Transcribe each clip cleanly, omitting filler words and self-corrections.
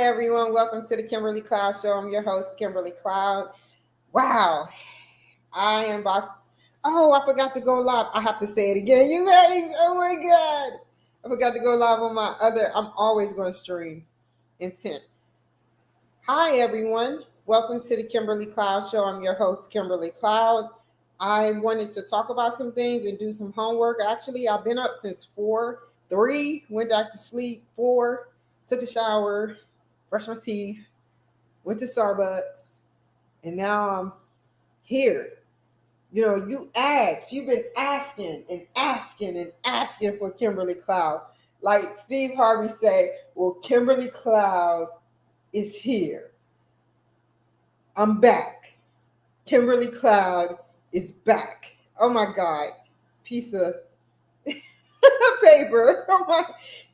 Everyone. Welcome to the Kimberly Cloud Show. I'm your host, Kimberly Cloud. Wow, I am about. Oh, I forgot to go live. I have to say it again, you guys. Oh my God, I forgot to go live on my other. I'm always going to stream intent. Hi, everyone. Welcome to the Kimberly Cloud Show. I'm your host, Kimberly Cloud. I wanted to talk about some things and do some homework. Actually, I've been up since 4, 3, went back to sleep, 4, took a shower, brushed my teeth, went to Starbucks, and now I'm here. You've been asking and asking and asking for Kimberly Cloud. Like Steve Harvey say, well, Kimberly Cloud is here. I'm back. Kimberly Cloud is back. Oh my God. Piece of paper. Oh my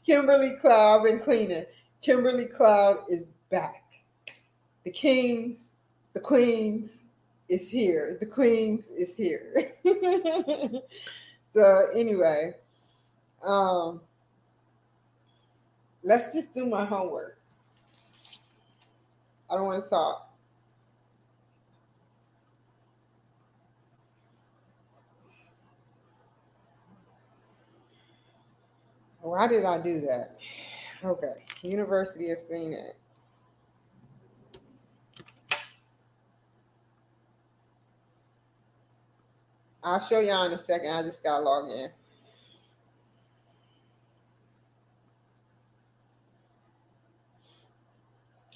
Kimberly Cloud, I've been cleaning. Kimberly Cloud is back. The kings, the queens is here. The queens is here. So anyway, um, let's just do my homework. I don't want to talk. Why did I do that? Okay, University of Phoenix. I'll show y'all in a second. I just got to log in.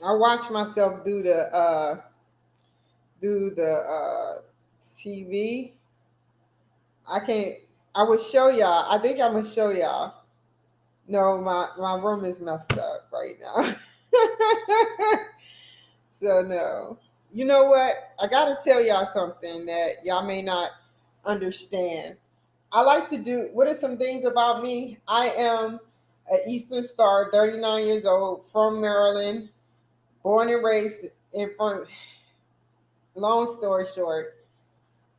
I watch myself do the TV. I can't. I would show y'all. I think I'm gonna show y'all. No, my room is messed up right now. So no. You know what? I gotta tell y'all something that y'all may not understand. I like to do. What are some things about me? I am an Eastern Star, 39 years old, from Maryland, born and raised in from. Long story short,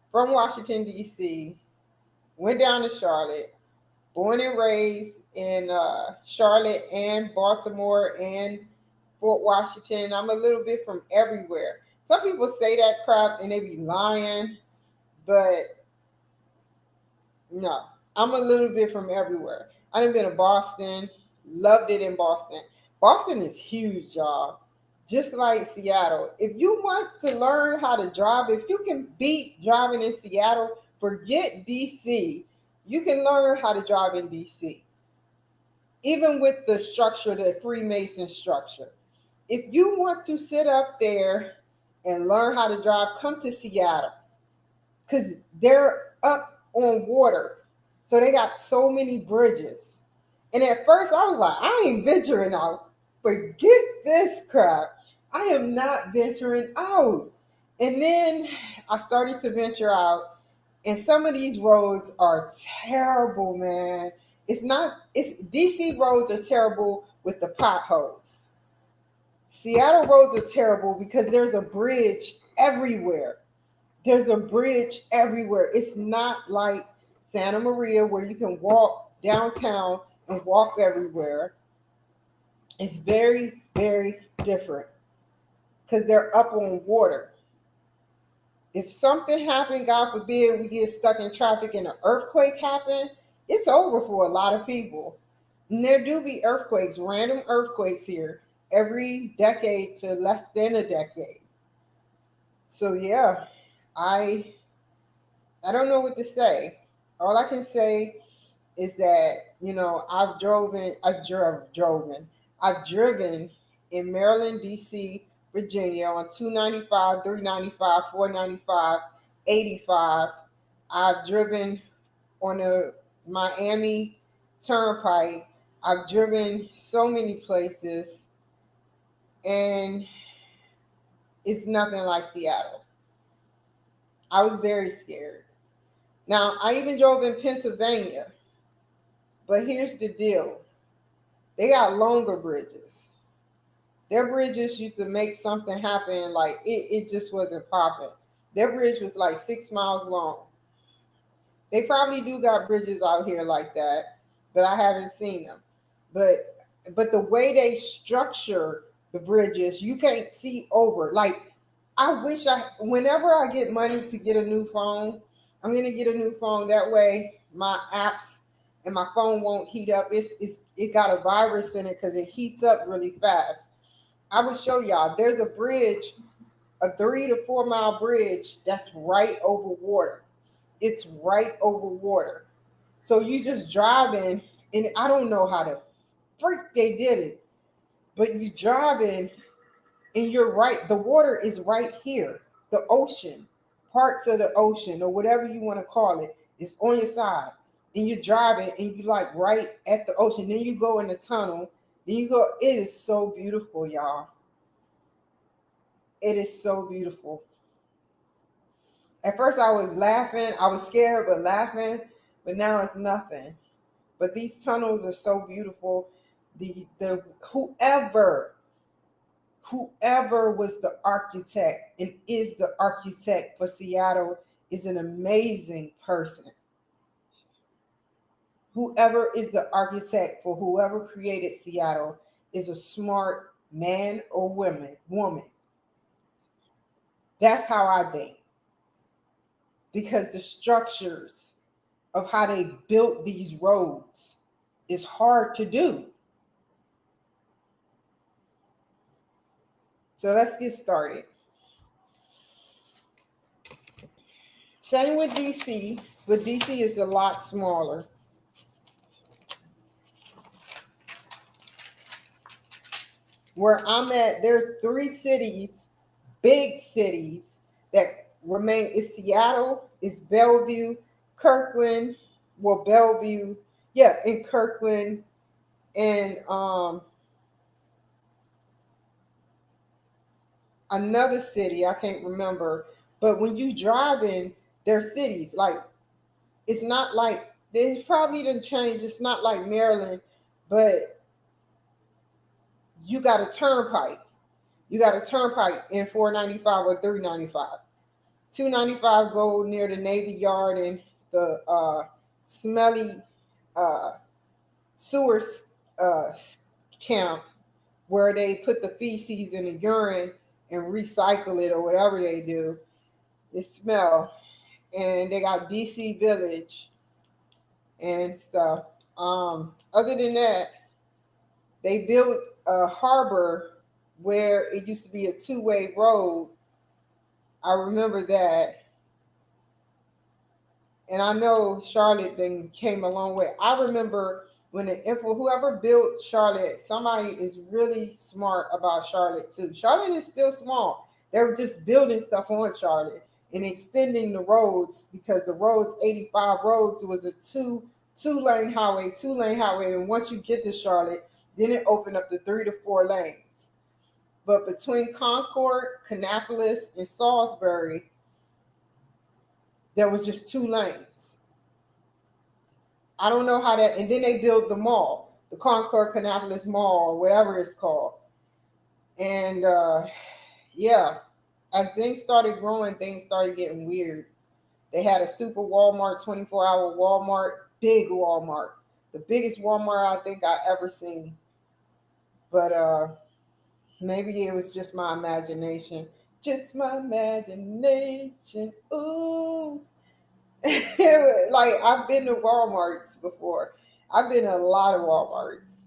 from Washington D.C., went down to Charlotte, born and raised in Charlotte and Baltimore and Fort Washington. I'm a little bit from everywhere. Some people say that crap and they be lying, but no, I'm a little bit from everywhere. I've been to Boston, loved it in Boston. Boston is huge, y'all. Just like Seattle. If you want to learn how to drive, if you can beat driving in Seattle, forget DC. You can learn how to drive in DC. Even with the structure, the Freemason structure. If you want to sit up there and learn how to drive, come to Seattle. Because they're up on water. So they got so many bridges. And at first I was like, I ain't venturing out. Forget this crap. I am not venturing out. And then I started to venture out. And some of these roads are terrible, man. It's DC roads are terrible with the potholes. Seattle roads are terrible because there's a bridge everywhere. There's a bridge everywhere. It's not like Santa Maria where you can walk downtown and walk everywhere. It's very, very different because they're up on water. If something happened, God forbid, we get stuck in traffic and an earthquake happened, it's over for a lot of people. And there do be earthquakes, random earthquakes here every decade to less than a decade. So yeah, I I don't know what to say. All I can say is that, I've driven in Maryland, DC, Virginia on 295, 395, 495, 85. I've driven on the Miami Turnpike. I've driven so many places, and it's nothing like Seattle. I was very scared. Now, I even drove in Pennsylvania, but here's the deal. They got longer bridges. Their bridges used to make something happen, like it just wasn't popping. Their bridge was like 6 miles long. They probably do got bridges out here like that, but I haven't seen them. But the way they structure the bridges. You can't see over. Like, I wish whenever I get money to get a new phone, I'm gonna get a new phone. That way, my apps and my phone won't heat up. It got a virus in it because it heats up really fast. I will show y'all. There's a bridge, a 3 to 4 mile bridge that's right over water. It's right over water. So you just driving, and I don't know how the freak they did it, but you driving and you're right. The water is right here. The ocean, parts of the ocean, or whatever you want to call it, is on your side. And you're driving and you like right at the ocean. Then you go in the tunnel. Then you go. It is so beautiful, y'all. It is so beautiful. At first I was laughing. I was scared but laughing. But now it's nothing. But these tunnels are so beautiful. The whoever was the architect and is the architect for Seattle is an amazing person. Whoever is the architect for whoever created Seattle is a smart man or woman. That's how I think. Because the structures of how they built these roads is hard to do. So let's get started. Same with DC, but DC is a lot smaller. Where I'm at, there's 3 cities, big cities, that remain. It's Seattle, it's Bellevue, Kirkland, well, Bellevue, yeah, in Kirkland, and another city, I can't remember. But when you drive in, they're cities. Like, it's not like, they probably didn't change. It's not like Maryland, but you got a turnpike. You got a turnpike in 495 or 395. 295 go near the Navy Yard and the smelly uh, sewer uh, camp where they put the feces in the urine and recycle it or whatever they do. It smell. And they got DC Village and stuff. Other than that, they built a harbor where it used to be a 2-way road. I remember that. And I know Charlotte then came a long way. I remember when whoever built Charlotte, somebody is really smart about Charlotte too. Charlotte is still small. They were just building stuff on Charlotte and extending the roads, because the roads, 85 roads, was a two-lane highway. And once you get to Charlotte, then it opened up to 3 to 4 lanes. But between Concord, Kannapolis, and Salisbury, there was just 2 lanes. I don't know how that, and then they built the mall, the Concord Kannapolis Mall, or whatever it's called. And yeah, as things started growing, things started getting weird. They had a super Walmart, 24-hour Walmart, big Walmart, the biggest Walmart I think I ever seen. But maybe it was just my imagination. Just my imagination. Ooh. Like, I've been to Walmarts before. I've been to a lot of Walmarts.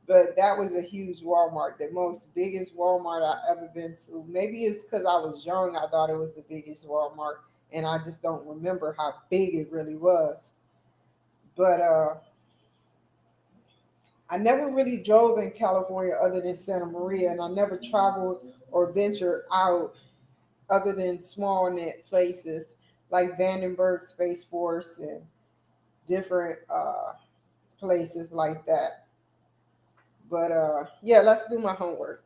But that was a huge Walmart, the most biggest Walmart I ever been to. Maybe it's because I was young, I thought it was the biggest Walmart, and I just don't remember how big it really was. But I never really drove in California other than Santa Maria, and I never traveled or ventured out other than small net places like Vandenberg Space Force and different places like that. But yeah, let's do my homework.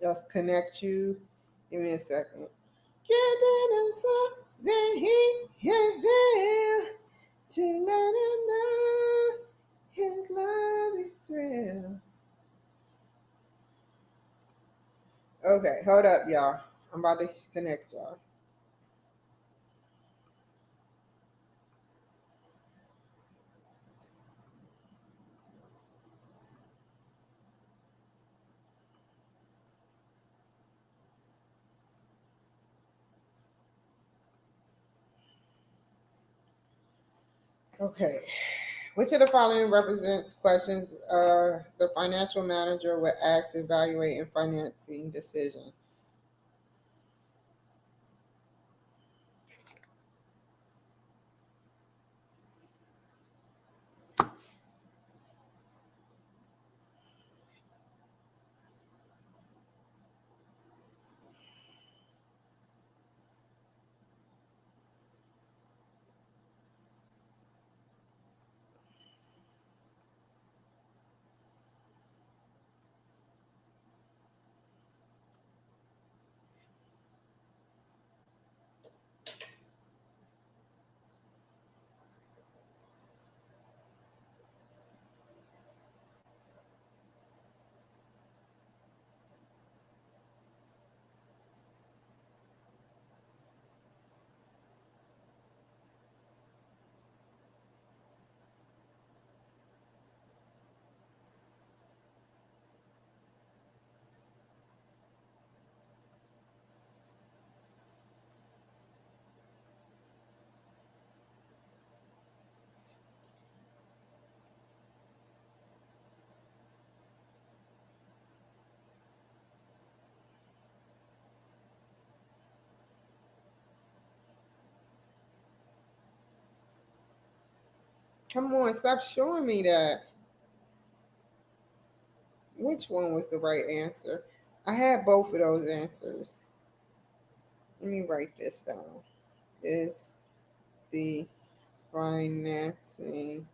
Just connect you. Give me a second. Giving him something he can feel, to let him know his love is real. Okay, hold up, y'all. I'm about to connect y'all. Okay. Which of the following represents questions the financial manager would ask evaluating financing decision? Come on, stop showing me that. Which one was the right answer? I had both of those answers. Let me write this down. Is the financing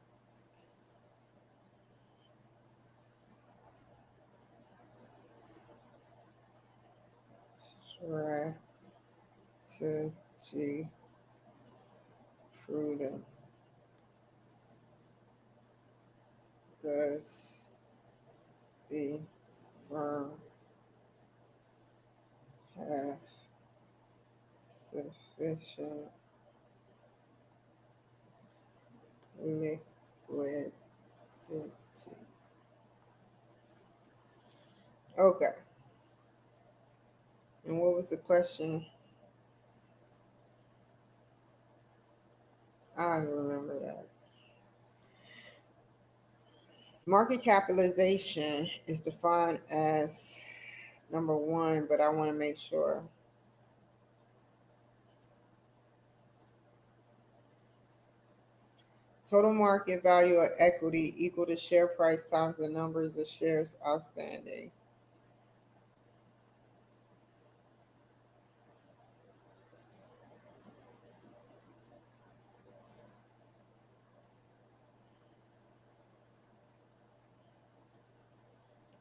strategy prudent? Does the firm have sufficient liquidity? Okay. And what was the question? I don't remember that. Market capitalization is defined as number one, but I want to make sure. Total market value of equity equal to share price times the numbers of shares outstanding.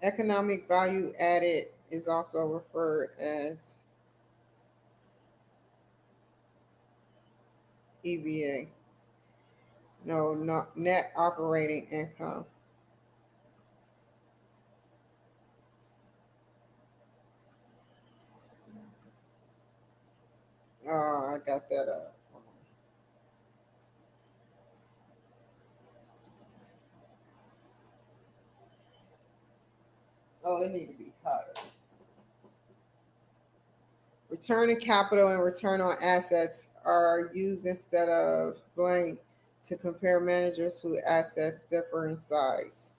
Economic value added is also referred as EVA. No, not net operating income. Oh, I got that up. Oh, it need to be hotter. Return on capital and return on assets are used instead of blank to compare managers whose assets differ in size.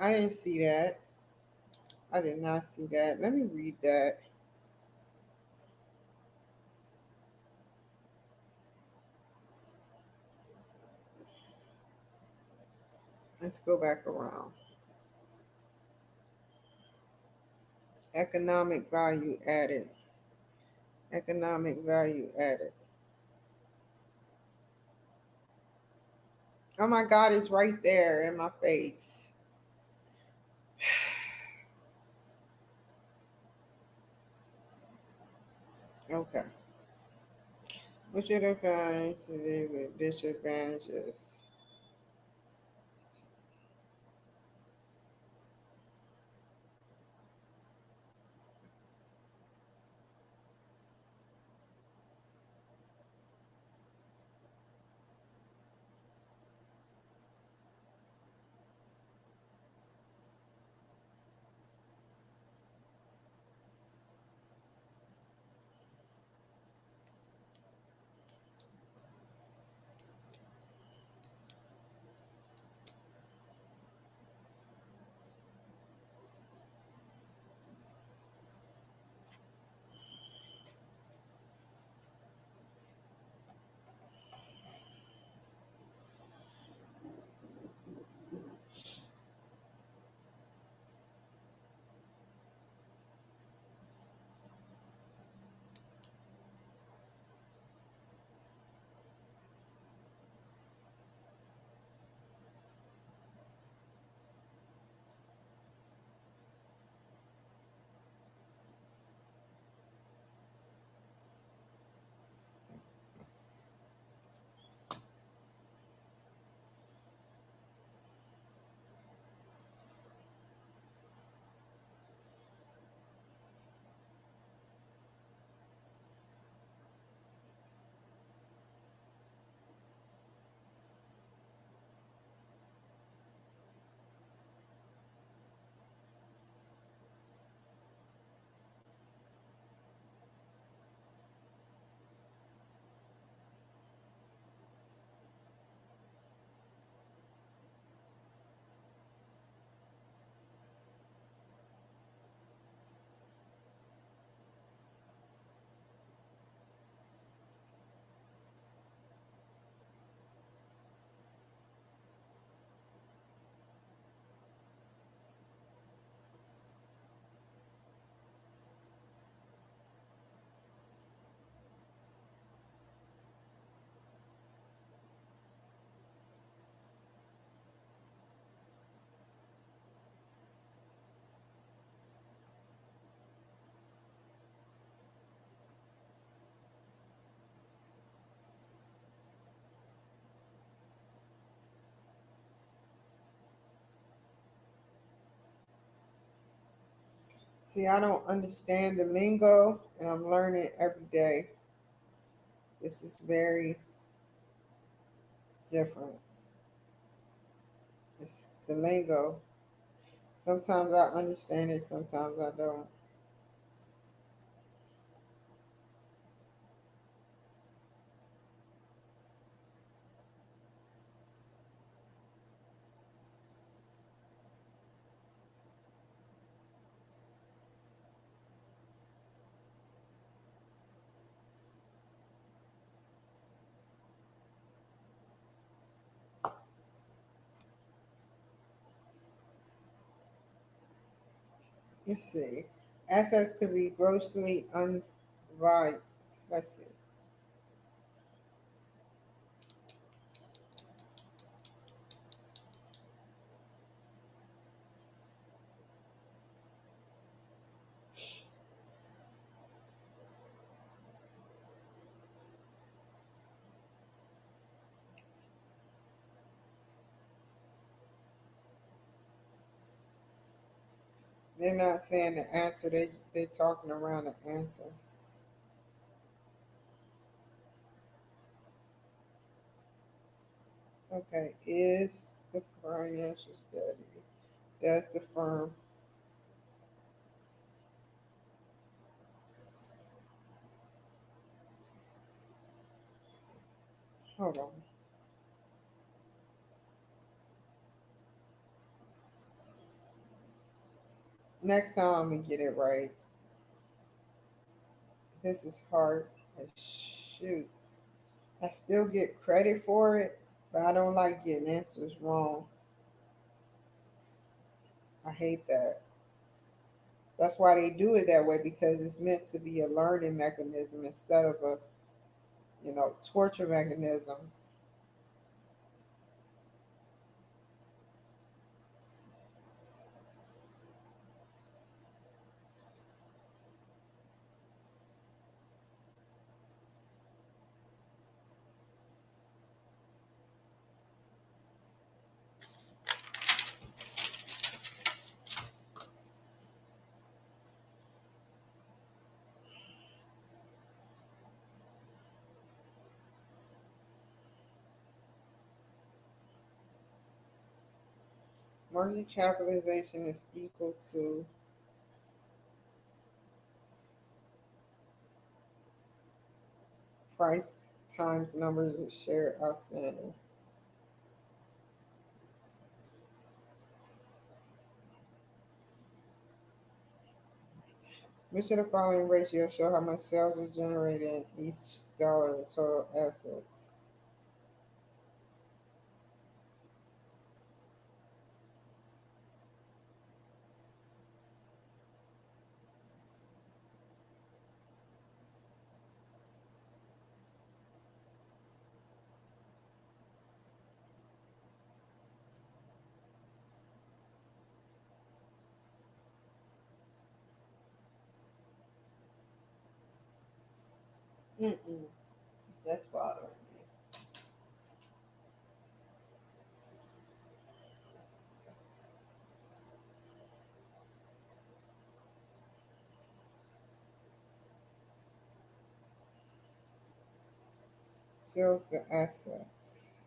I didn't see that. I did not see that. Let me read that. Let's go back around. Economic value added. Economic value added. Oh my God, it's right there in my face. Okay. What should have gone to do with disadvantages? See, I don't understand the lingo and I'm learning every day. This is very different. It's the lingo. Sometimes I understand it, sometimes I don't. Let's see. Assets could be grossly unvalued. Let's see. They're not saying the answer. They're talking around the answer. Okay. Is the financial study? Does the firm? Hold on. Next time I'm gonna get it right. This is hard as shoot. I still get credit for it, but I don't like getting answers wrong. I hate that. That's why they do it that way because it's meant to be a learning mechanism instead of a torture mechanism. Market capitalization is equal to price times numbers of share outstanding. Which of the following ratios show how much sales is generated in each dollar of total assets? Mm-mm. That's bothering me. Sales to assets.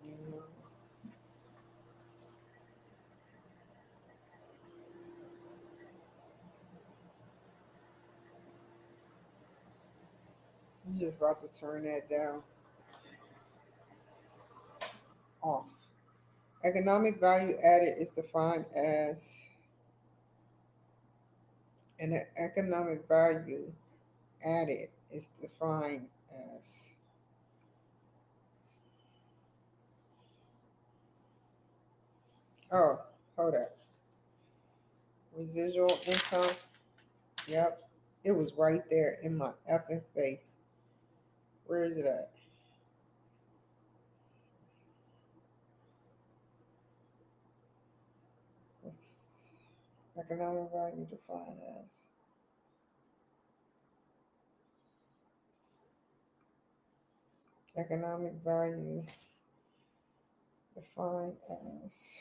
You know, I'm just about to turn that down off. Economic value added is defined as an economic value added is defined as oh, hold up. Residual income. Yep. It was right there in my effing face. Where is it at? It's economic value defined as economic value defined as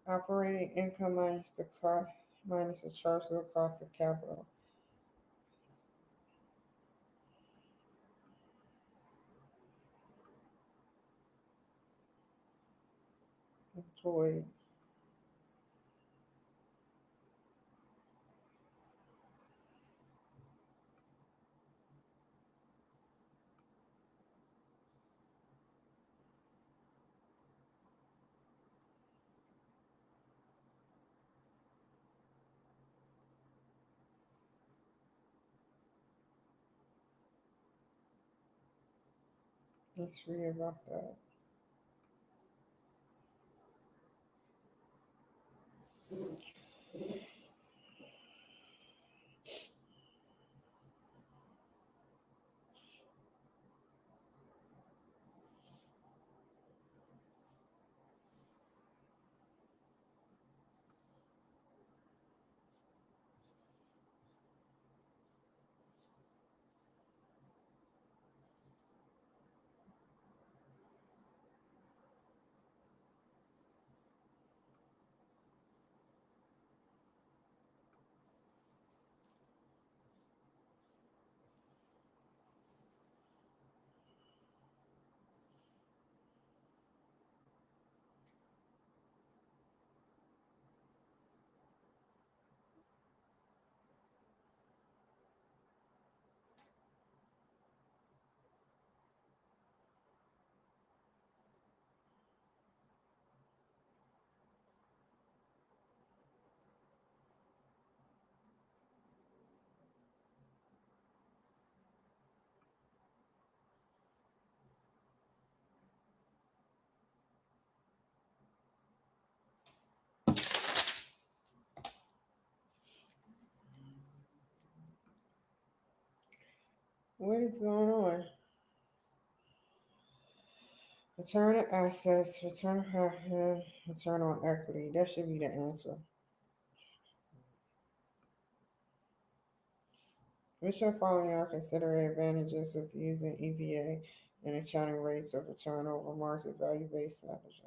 operating income minus the cost minus the chargeable cost of capital. employed. Let's read about that. What is going on? Return on assets, return on equity. That should be the answer. Which of the following are considered advantages of using EVA and accounting rates of return over market value based measures?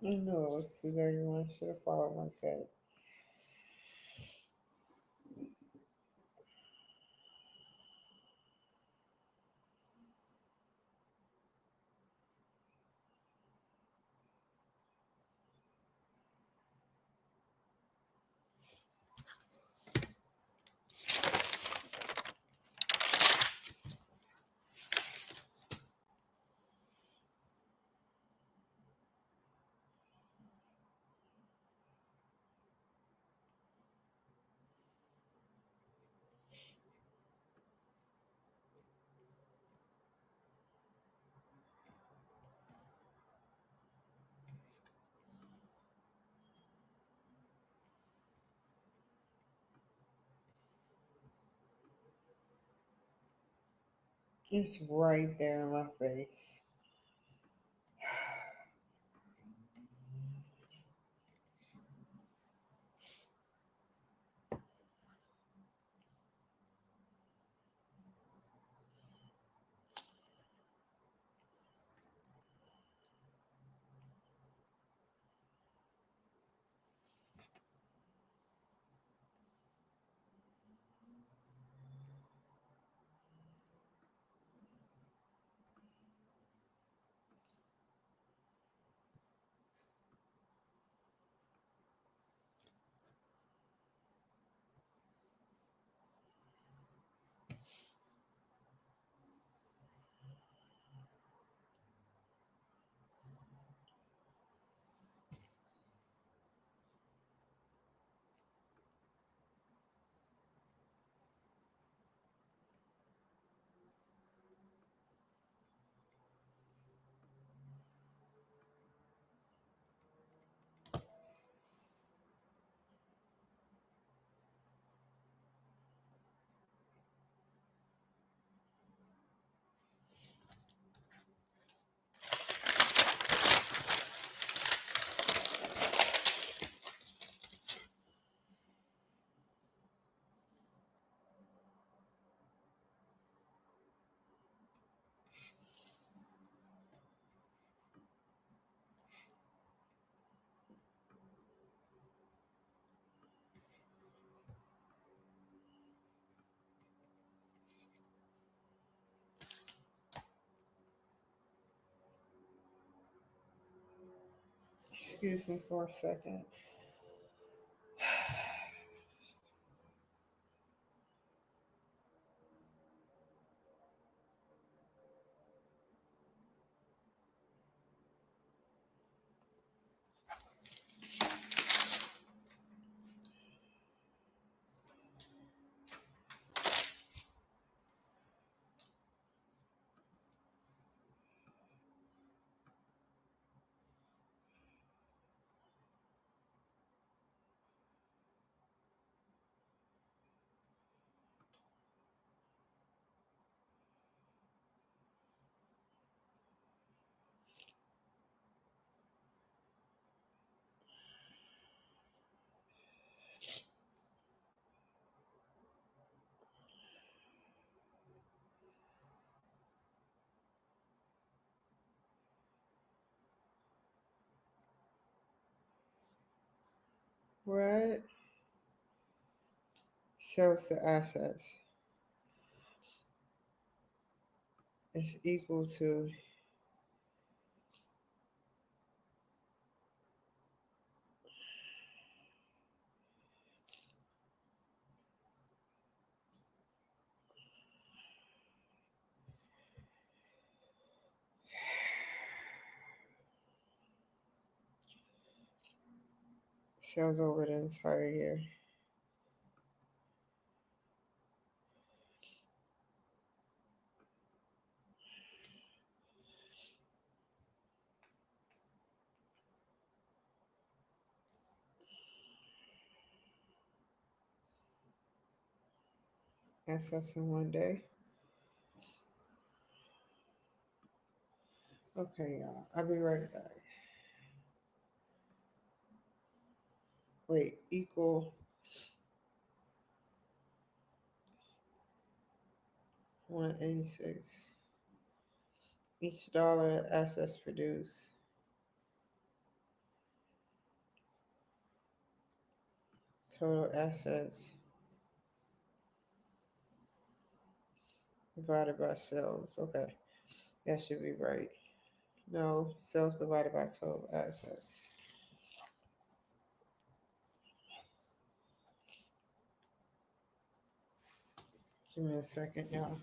I know it's 2:31. Should have followed my gut. It's right there in my face. Excuse me for a second. What sales to assets is equal to sales over the entire year. Assets in one day. Okay, y'all. I'll be right back. Wait, equal 186. Each dollar assets produced Total assets divided by sales. Okay, that should be right. No, sales divided by total assets. Give me a second, y'all.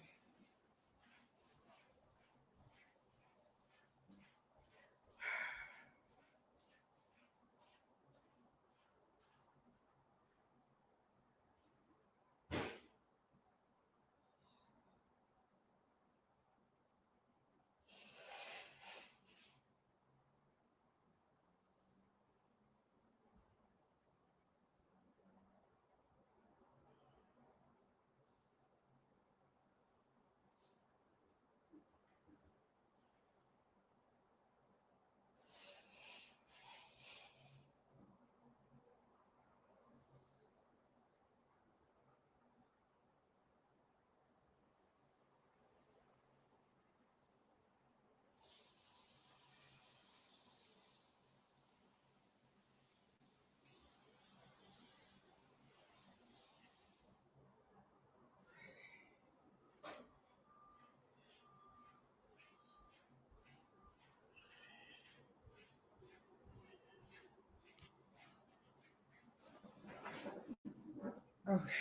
Okay,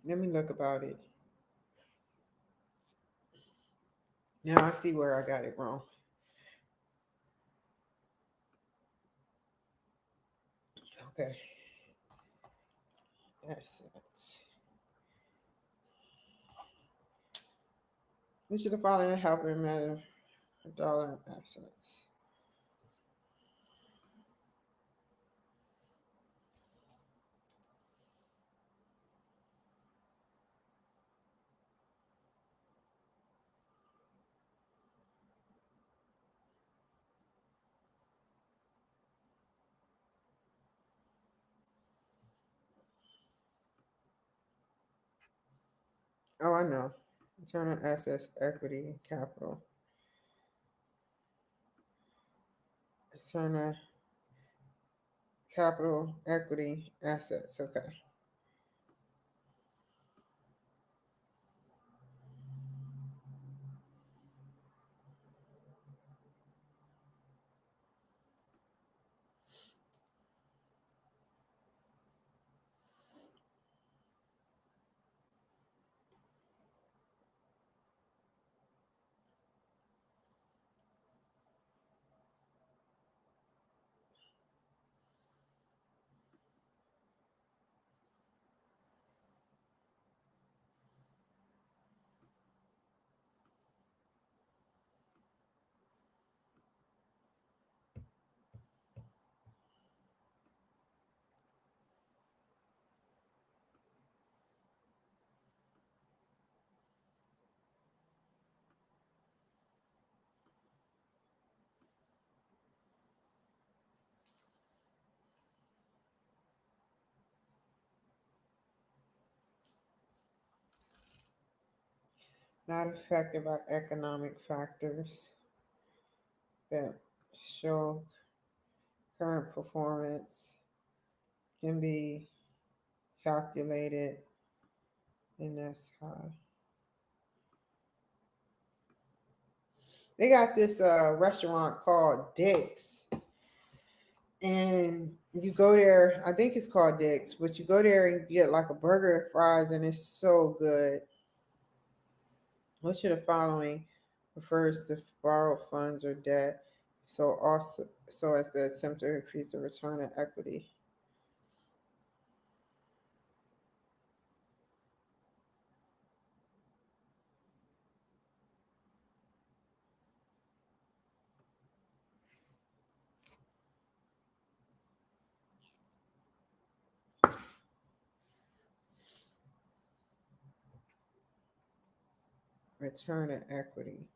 let me look about it. Now I see where I got it wrong. Okay, assets. Which of the following help in matter of dollar assets? Oh, I know. Return on assets, equity, capital. Return on capital, equity, assets. Okay. Not affected by economic factors that show current performance can be calculated, and that's high. They got this restaurant called Dick's, and you go there. I think it's called Dick's, but you go there and get like a burger and fries, and it's so good. Which of the following refers to borrowed funds or debt, so as to attempt to increase the return on equity? Return on equity.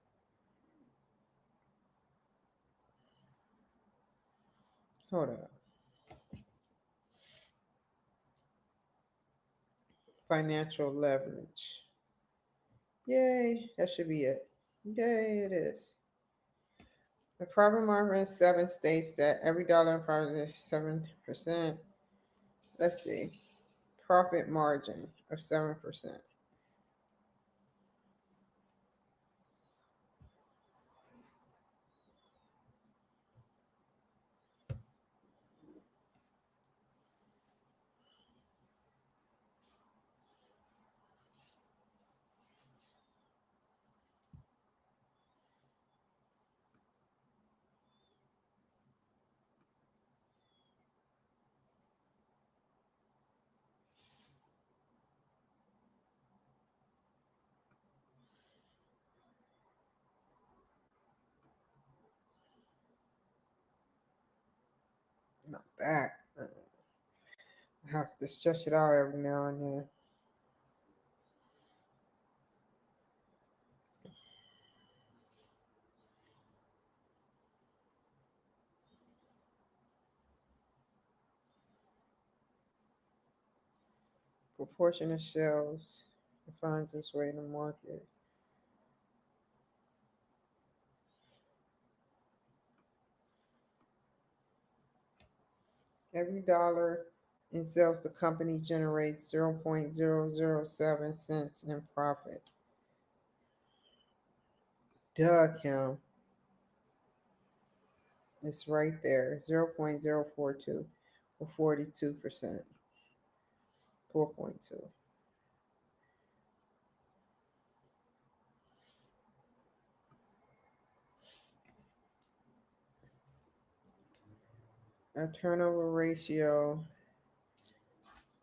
Hold up. Financial leverage. Yay, that should be it. Yay, it is. The profit margin 7 states that every dollar in profit is 7%. Let's see. Profit margin of 7%. My back. I have to stretch it out every now and then. Proportion of shells finds its way in the market. Every dollar in sales the company generates 0.007 cents in profit. Duh, Kim. It's right there. 0.042 or 42%. 4.2. A turnover ratio.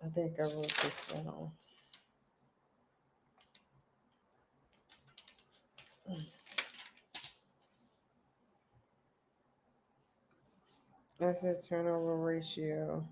I think I wrote this down. Asset turnover ratio.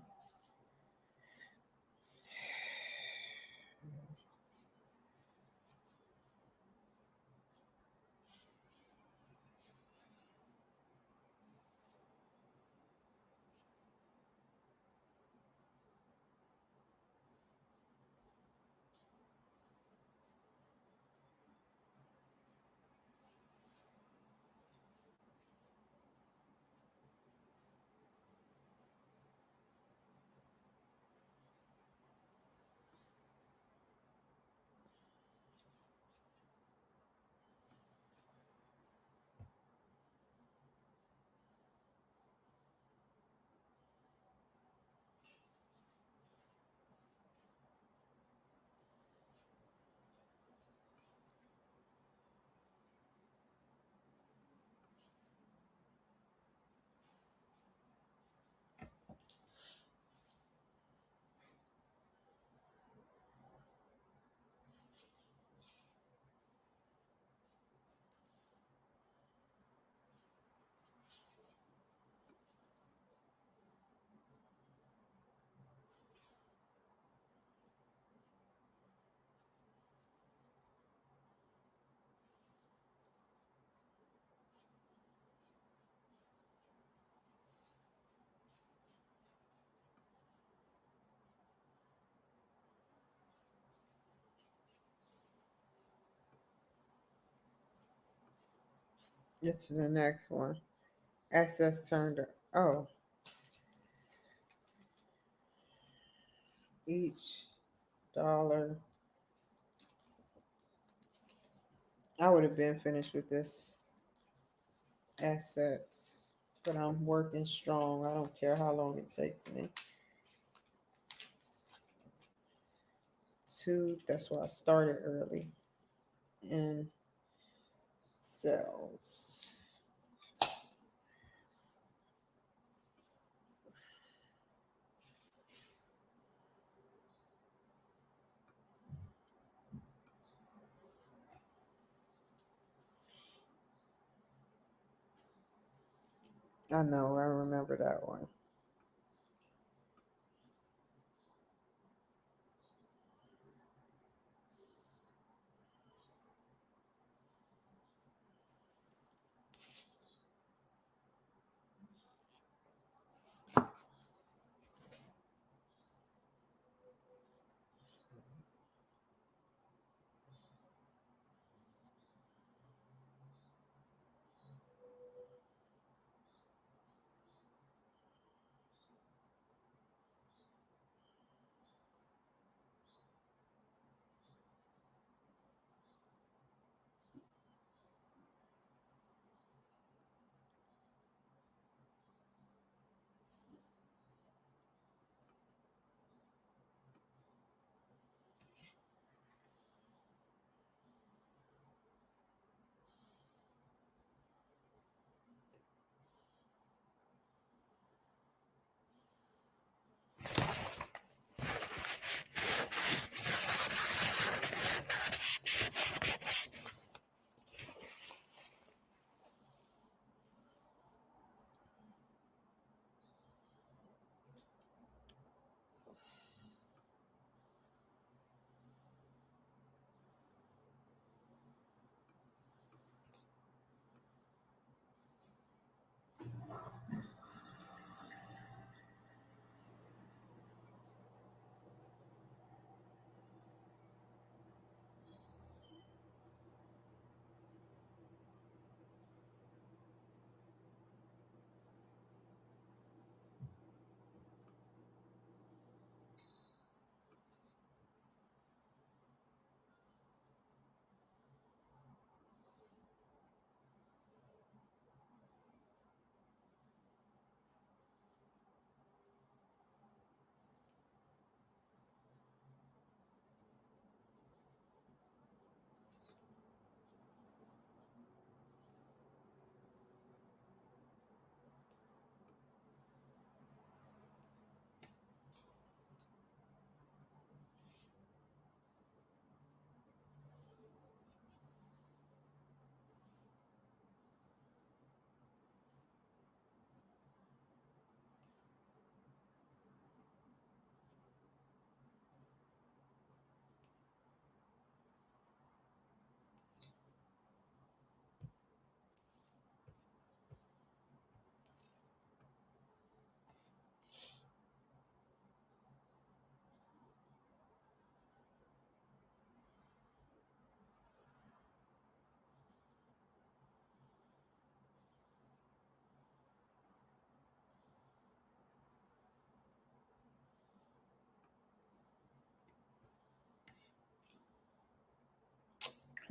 It's the next one. Assets turned. Oh, each dollar. I would have been finished with this assets, but I'm working strong. I don't care how long it takes me. Two, that's why I started early. In sales. I know, I remember that one.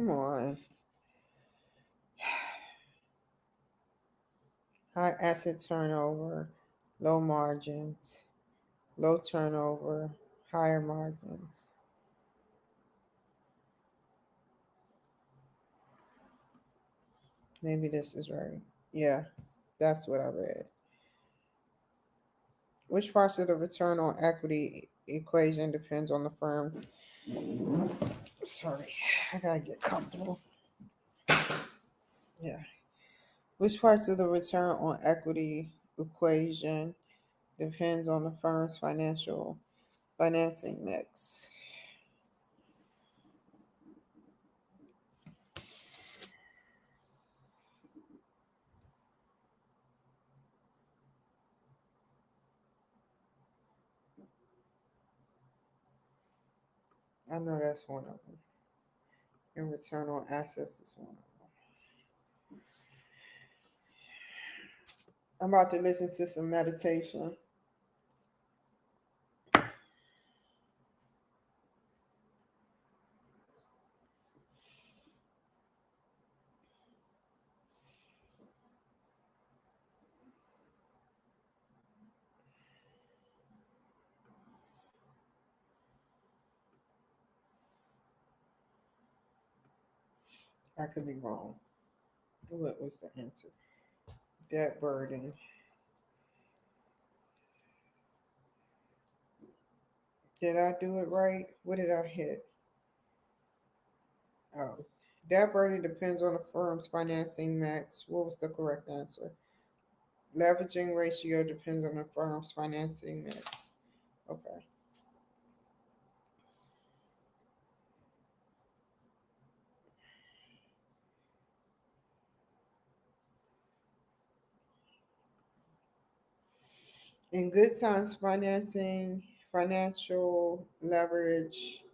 Come on. High asset turnover, low margins, low turnover, higher margins. Maybe this is right. Yeah, that's what I read. Which parts of the return on equity equation depends on the firm's. Sorry, I gotta get comfortable. Yeah. Which parts of the return on equity equation depends on the firm's financing mix? I know that's one of them. And return on assets is one of them. I'm about to listen to some meditation. I could be wrong. What was the answer? Debt burden. Did I do it right? What did I hit? Oh, debt burden depends on the firm's financing max. What was the correct answer? Leveraging ratio depends on the firm's financing mix. Okay. In good times, financial leverage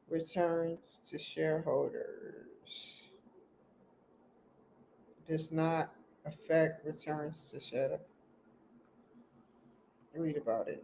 returns to shareholders does not affect returns to shareholders. Read about it.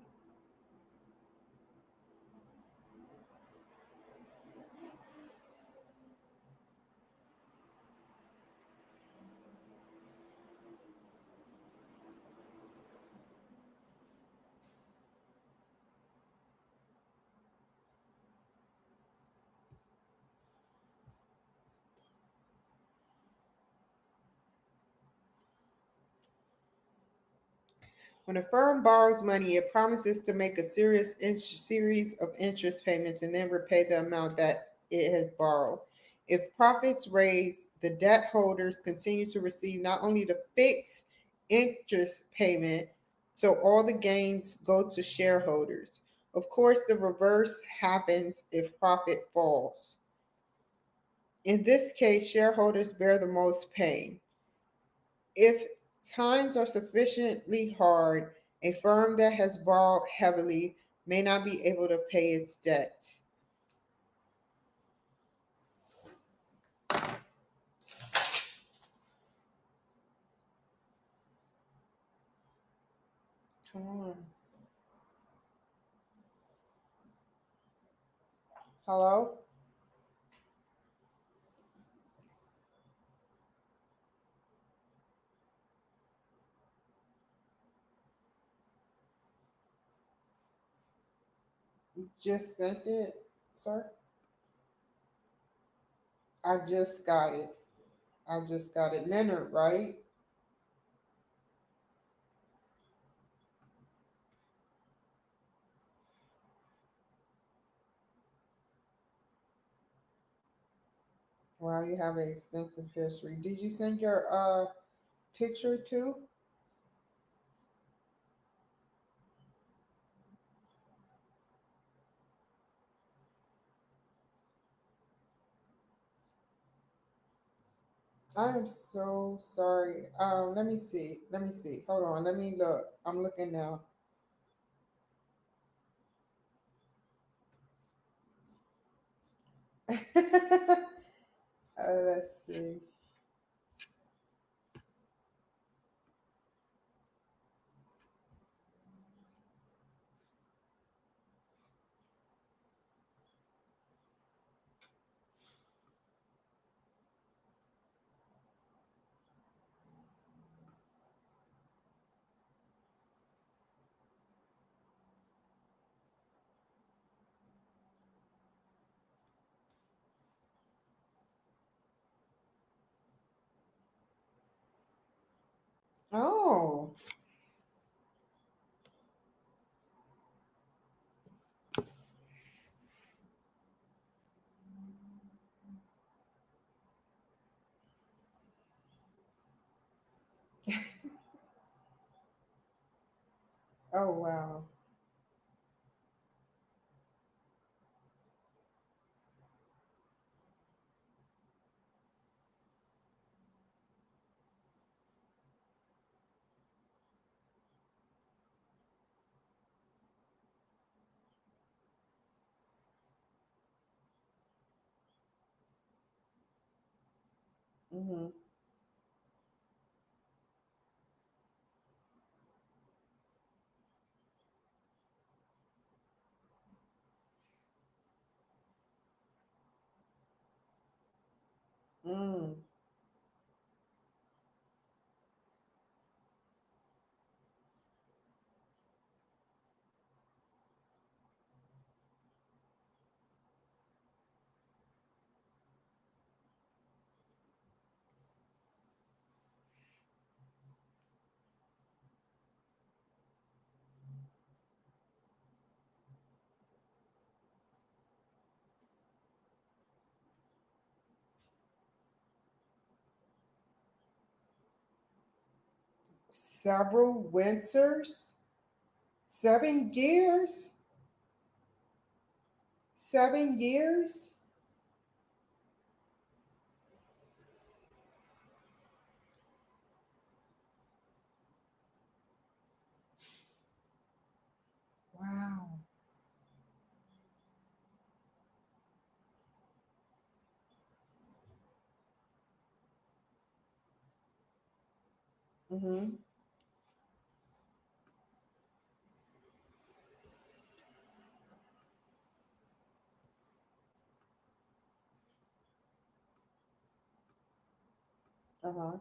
When a firm borrows money, it promises to make a series of interest payments and then repay the amount that it has borrowed. If profits raise, the debt holders continue to receive not only the fixed interest payment, so all the gains go to shareholders. Of course, the reverse happens if profit falls. In this case, shareholders bear the most pain. If times are sufficiently hard, a firm that has borrowed heavily may not be able to pay its debts. Come on. Hello? You just sent it, sir? I just got it. I just got it. Leonard, right? Wow, you have an extensive history. Did you send your picture too? I am so sorry. Let me see. Let me see. Hold on. Let me look. I'm looking now. Let's see. Oh wow. Mm-hmm. Mm. Several winters, 7 years, 7 years. Wow. Mm-hmm. Uh-huh.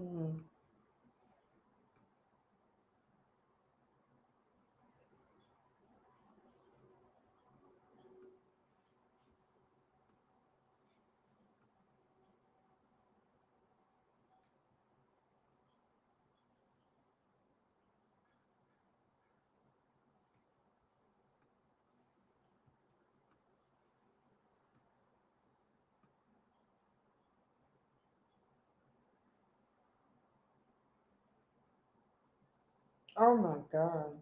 Mm-hmm. Oh my God.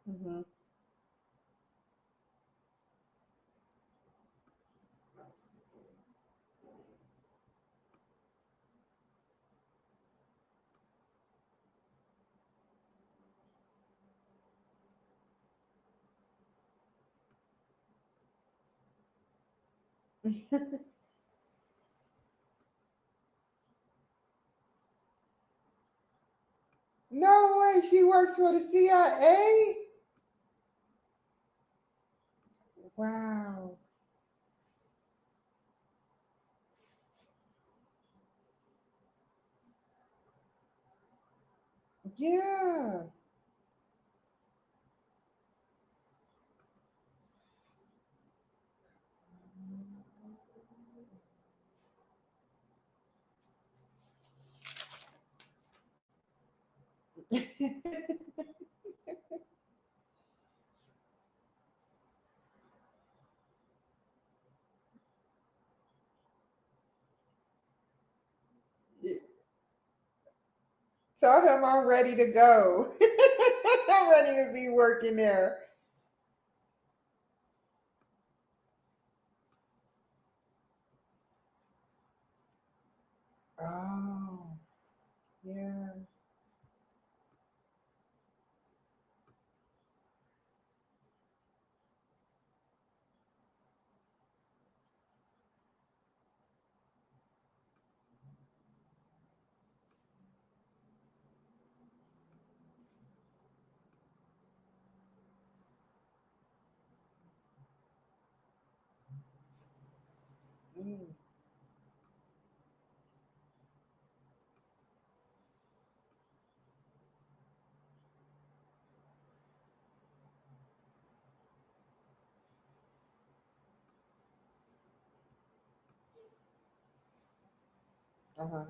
Mm-hmm. No way. She works for the CIA. Wow. Yeah. Tell him I'm ready to go. I'm ready to be working there. Oh, yeah. Mm. Uh-huh.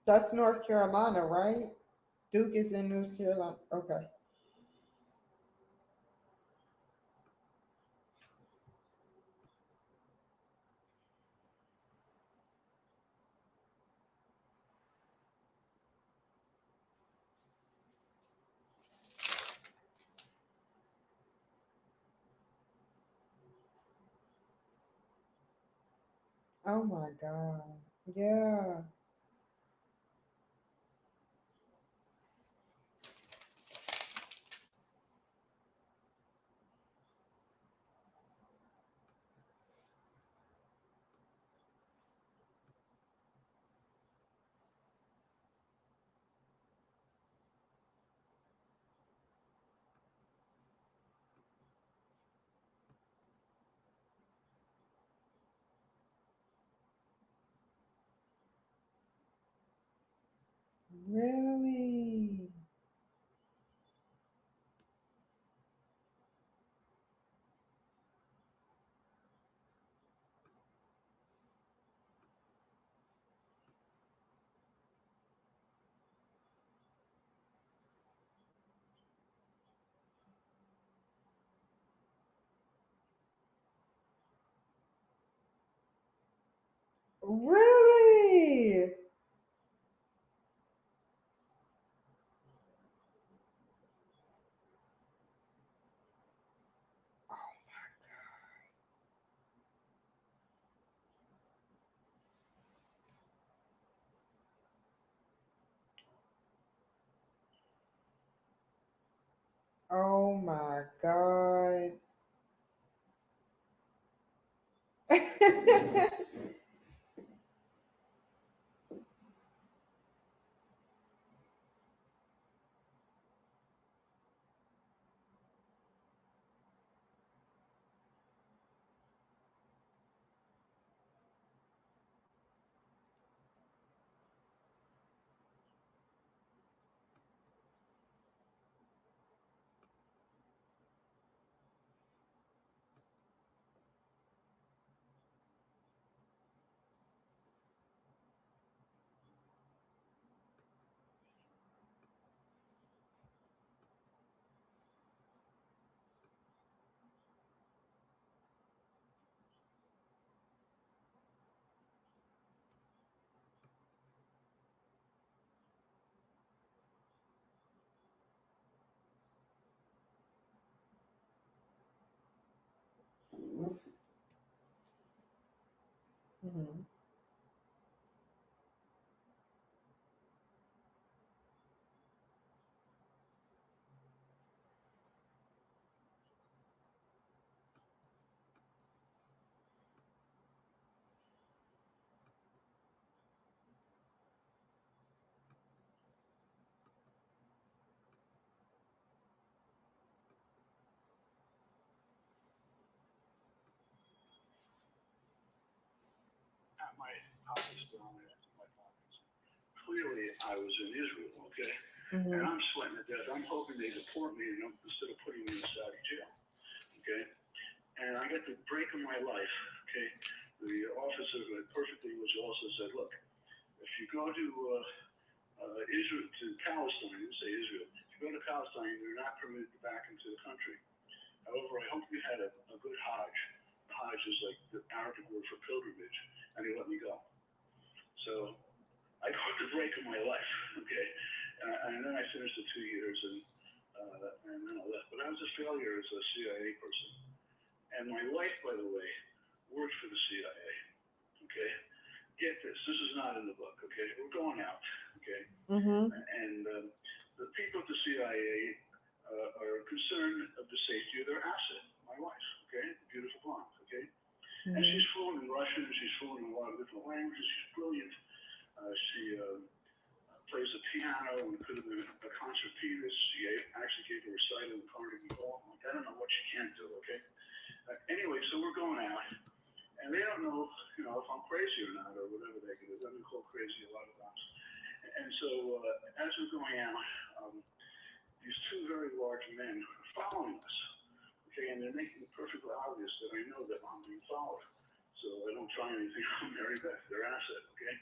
That's North Carolina, right? Duke is in North Carolina. Okay. Oh my God. Yeah. Really? Really? Oh my God. Mm-hmm. At my pockets down there, my pockets. Clearly, I was in Israel, okay? And Mm-hmm. I'm sweating to death. I'm hoping they deport me instead of putting me in Saudi jail, okay? And I got the break of my life, okay? The officer perfectly was also said, look, if you go to Israel, to Palestine, I didn't say Israel, if you go to Palestine, you're not permitted back into the country. However, I hope you had a good Hajj. Hajj is like the Arabic word for pilgrimage, and he let me go. So I got the break of my life, okay? And then I finished the 2 years, and then I left. But I was a failure as a CIA person. And my wife, by the way, worked for the CIA, okay? Get this. This is not in the book, okay? We're going out, okay? Mm-hmm. And the people at the CIA are concerned of the safety of their asset, my wife, okay? Beautiful blonde, okay? And Mm-hmm. she's fluent in Russian, she's fluent in a lot of different languages, she's brilliant. She plays the piano and could have been a concert pianist. She actually gave a recital in Carnegie Hall. I'm like, I don't know what she can't do, okay? Anyway, so we're going out, and they don't know, if I'm crazy or not, or whatever they do. I've been called crazy a lot of times. And so as we're going out, these two very large men are following us, okay? And they're making it perfectly obvious that I know that I'm being followed. So I don't try anything on Mary Beth, their asset, okay?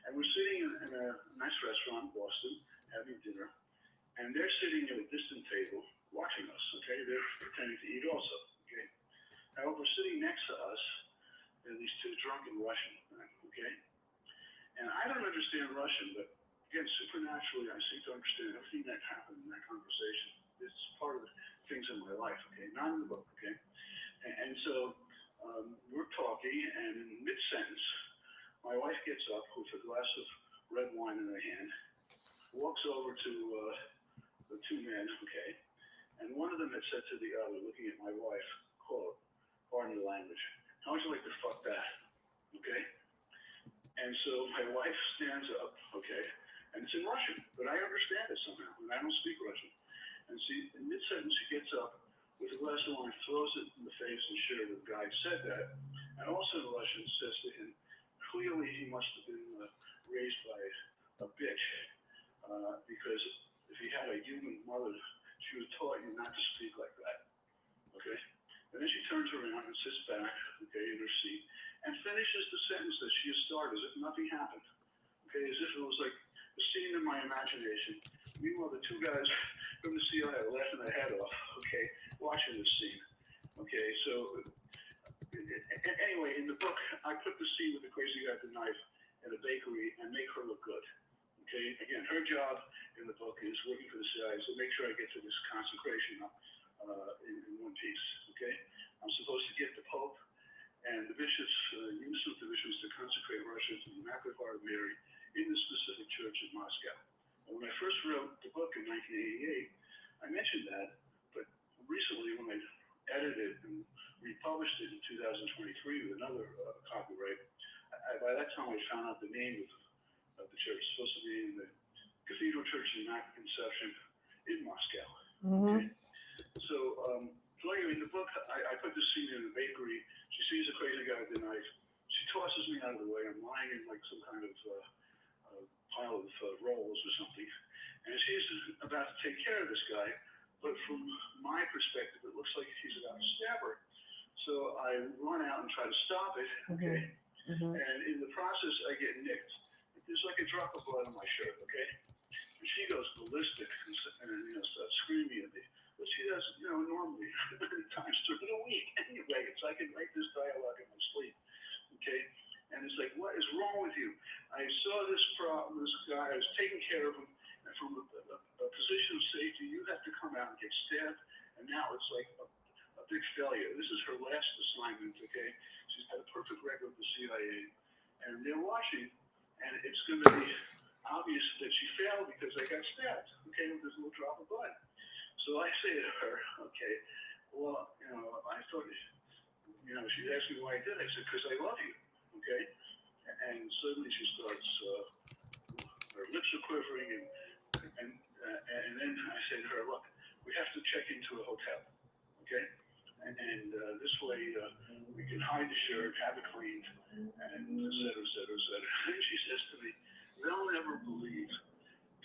And we're sitting in a nice restaurant in Boston, having dinner, and they're sitting at a distant table watching us, okay? They're pretending to eat also, okay? However, sitting next to us are these two drunken Russian men, okay? And I don't understand Russian, but again, supernaturally, I seem to understand everything that happened in that conversation. It's part of the things in my life, okay? Not in the book, okay? And so we're talking, and in mid-sentence, my wife gets up with a glass of red wine in her hand, walks over to the two men, okay? And one of them had said to the other, looking at my wife, quote, pardon the language, how would you like to fuck that, okay? And so my wife stands up, okay? And it's in Russian, but I understand it somehow, and I don't speak Russian. And see, in mid-sentence, she gets up with a glass of wine, throws it in the face and shirt of the guy who said that, and also in Russian says to him, clearly he must have been raised by a bitch, because if he had a human mother, she would have taught you not to speak like that, okay? And then she turns around and sits back, okay, in her seat, and finishes the sentence that she had started as if nothing happened, okay, as if it was like a scene in my imagination. Meanwhile, the two guys from the CIA are laughing their head off, okay, watching this scene, okay, so anyway, in the book, I put the scene with the crazy guy with the knife in a bakery and make her look good. Okay, again, her job in the book is working for the CIA, so make sure I get to this consecration in one piece. Okay, I'm supposed to get the Pope and the bishops, use of the bishops to consecrate Russia to the Immaculate Heart of Mary in the specific church in Moscow. And when I first wrote the book in 1988, I mentioned that, but recently when I edited and republished it in 2023 with another copyright, by that time I found out the name of the church. It's supposed to be in the Cathedral Church of the Immaculate Conception in Moscow. Mm-hmm. Okay? So anyway, in the book, I put this scene in the bakery. She sees a crazy guy with the knife. She tosses me out of the way. I'm lying in like some kind of pile of rolls or something. And she's about to take care of this guy. But from my perspective, it looks like he's about to stab her. So I run out and try to stop it, okay? Mm-hmm. And in the process, I get nicked. There's like a drop of blood on my shirt, okay? And she goes ballistic and starts screaming at me. But she does, normally, many times during the week. Anyway, it's like I can write this dialogue in my sleep, okay? And it's like, what is wrong with you? I saw this problem, this guy, I was taking care of him, and from a position of safety, you have to come out and get stabbed, and now it's like a big failure. This is her last assignment, okay? She's had a perfect record with the CIA. and they're watching, and it's going to be obvious that she failed because they got stabbed, okay, with this little drop of blood. So I say to her, okay, well, I thought, she asked me why I did. I said, because I love you, okay? And suddenly she starts, her lips are quivering, and then I say to her, look, we have to check into a hotel, okay? And this way we can hide the shirt, have it cleaned, and et cetera, et cetera, et cetera. And she says to me, they'll never believe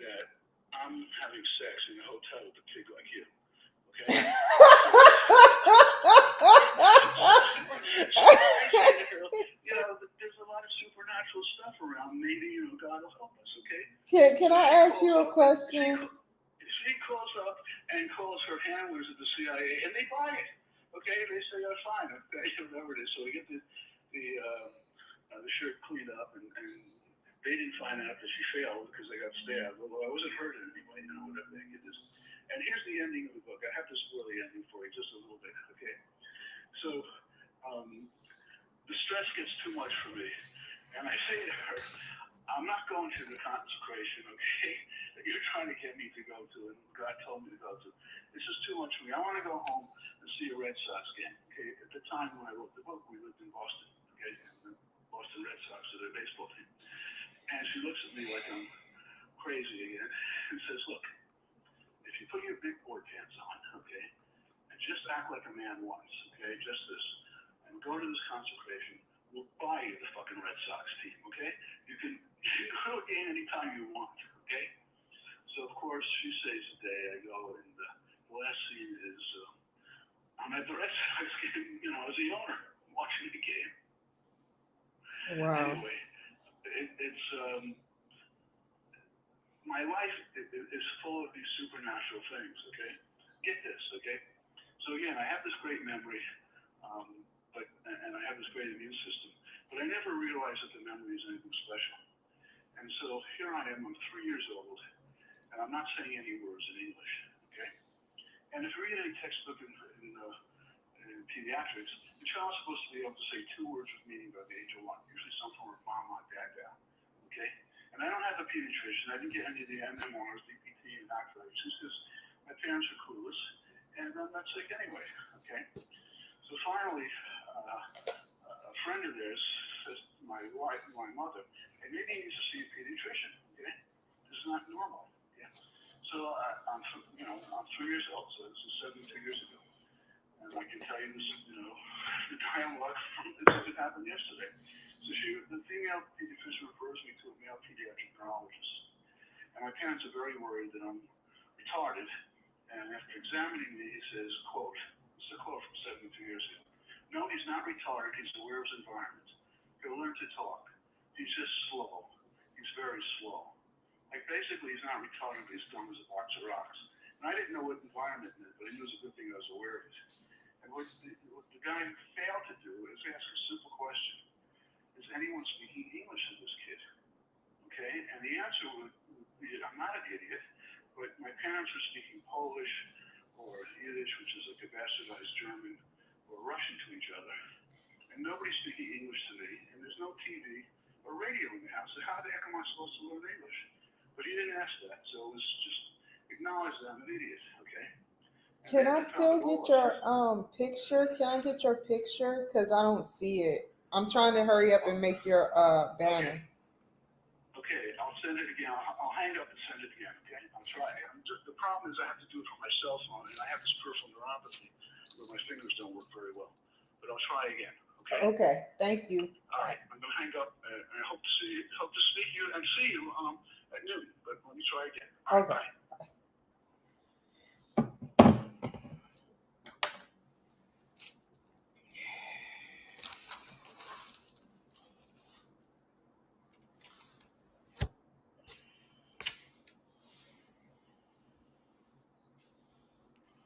that I'm having sex in a hotel with a pig like you, okay? There's a lot of supernatural stuff around. Maybe, God will help us, okay? Can I ask you a question? She calls up and calls her handlers at the CIA, and they buy it. Okay, they say, oh, fine, okay, whatever it is. So we get the shirt cleaned up, and they didn't find out that she failed because they got stabbed. Although I wasn't hurt anyway, whatever they get this. And here's the ending of the book. I have to spoil the ending for you just a little bit, okay? So the stress gets too much for me, and I say to her, I'm not going to the consecration, okay, that you're trying to get me to go to, and God told me to go to. This is too much for me. I want to go home and see a Red Sox game, okay? At the time when I wrote the book, we lived in Boston, okay? The Boston Red Sox are their baseball team. And she looks at me like I'm crazy again and says, look, if you put your big boy pants on, okay, and just act like a man once, okay, just this, and go to this consecration, we'll buy you the fucking Red Sox team, okay? You can go to a game anytime you want, okay? So, of course, she saves the day. I go, and the last scene is I'm at the Red Sox game, as the owner, watching the game. Wow. Anyway, it's my life is full of these supernatural things, okay? Get this, okay? So, again, I have this great memory, and I have this great immune system, but I never realized that the memory is anything special. And so here I am, I'm 3 years old, and I'm not saying any words in English, okay? And if you read any textbook in pediatrics, the child's supposed to be able to say 2 words with meaning by the age of 1, usually something from mama, dad, okay? And I don't have a pediatrician. I didn't get any of the MMRs, DPT, and activations because my parents are clueless, and I'm not sick anyway, okay? So finally, a friend of theirs says to my wife, my mother, hey, maybe he needs to see a pediatrician, okay? This is not normal, okay? So I'm 3 years old, so this is 72 years ago. And I can tell you this, the dialogue from this happened yesterday. So the female pediatrician refers me to a male pediatric neurologist. And my parents are very worried that I'm retarded. And after examining me, he says, quote, this is a quote from 72 years ago. No, he's not retarded. He's aware of his environment. He'll learn to talk. He's just slow. He's very slow. Like, basically, he's not retarded, but he's dumb as a box of rocks. And I didn't know what environment meant, but I knew it was a good thing I was aware of it. And what the guy failed to do is ask a simple question. Is anyone speaking English to this kid? Okay? And the answer would be, I'm not an idiot, but my parents were speaking Polish or Yiddish, which is like a bastardized German, or Russian to each other. And nobody's speaking English to me, and there's no TV or radio in the house. So how the heck am I supposed to learn English? But he didn't ask that, so it was just acknowledge that I'm an idiot, okay? And Can I still get your picture? Can I get your picture? Because I don't see it. I'm trying to hurry up and make your banner. Okay, I'll send it again. I'll hang up and send it again, okay? I'll try. The problem is I have to do it from my cell phone, and I have this peripheral neuropathy where my fingers don't work very well. But I'll try again, okay? Okay, thank you. All right, I'm going to hang up, and I hope to speak to you and see you at noon. But let me try again. All right, Okay. bye.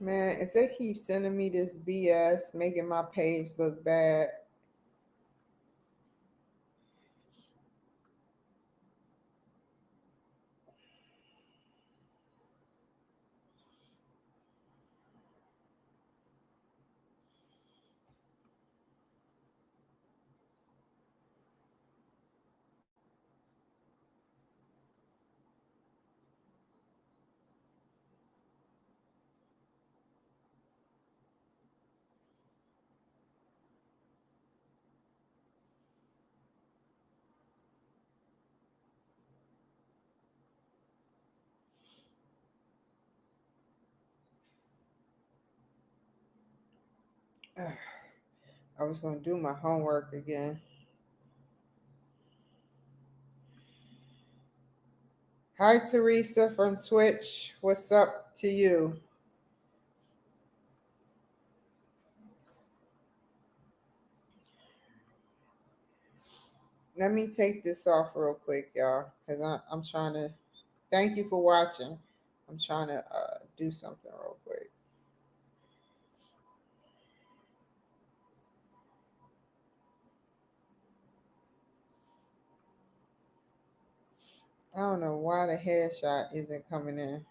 Man, if they keep sending me this BS, making my page look bad. I was going to do my homework again. Hi, Teresa from Twitch. What's up to you? Let me take this off real quick, y'all, because I'm trying to. Thank you for watching. I'm trying to do something real quick. I don't know why the headshot isn't coming in.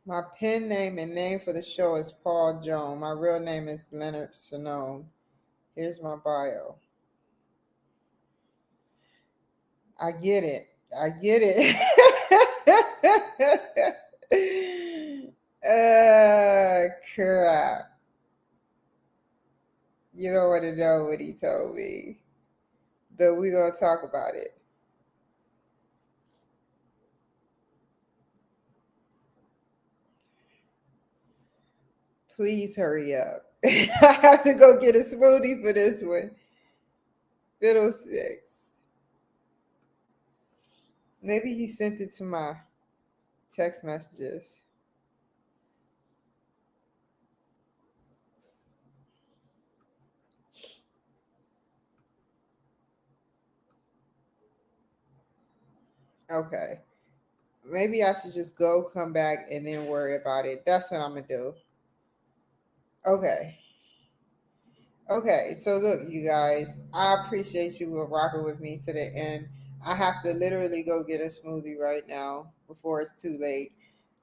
My pen name and name for the show is Paul Joan. My real name is Leonard Sonone. Here's my bio. I get it. I get it. Crap. You don't want to know what he told me, but we're going to talk about it. Please hurry up. I have to go get a smoothie for this one. Fiddlesticks. Maybe he sent it to my text messages. Okay. Maybe I should just go, come back, and then worry about it. That's what I'm going to do. Okay. Okay, so look, you guys, I appreciate you rocking with me to the end. I have to literally go get a smoothie right now before it's too late.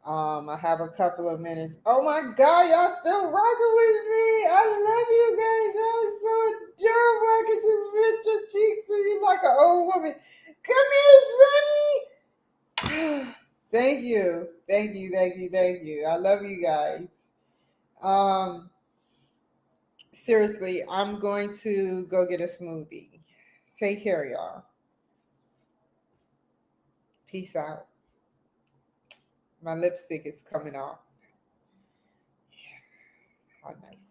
I have a couple of minutes. Oh my God, y'all still rocking with me. I love you guys. That was so adorable. I could just reach your cheeks to you like an old woman. Come here, Sonny. Thank you. Thank you. Thank you. Thank you. I love you guys. Um, Seriously, I'm going to go get a smoothie. Take care, y'all. Peace out. My lipstick is coming off. How nice.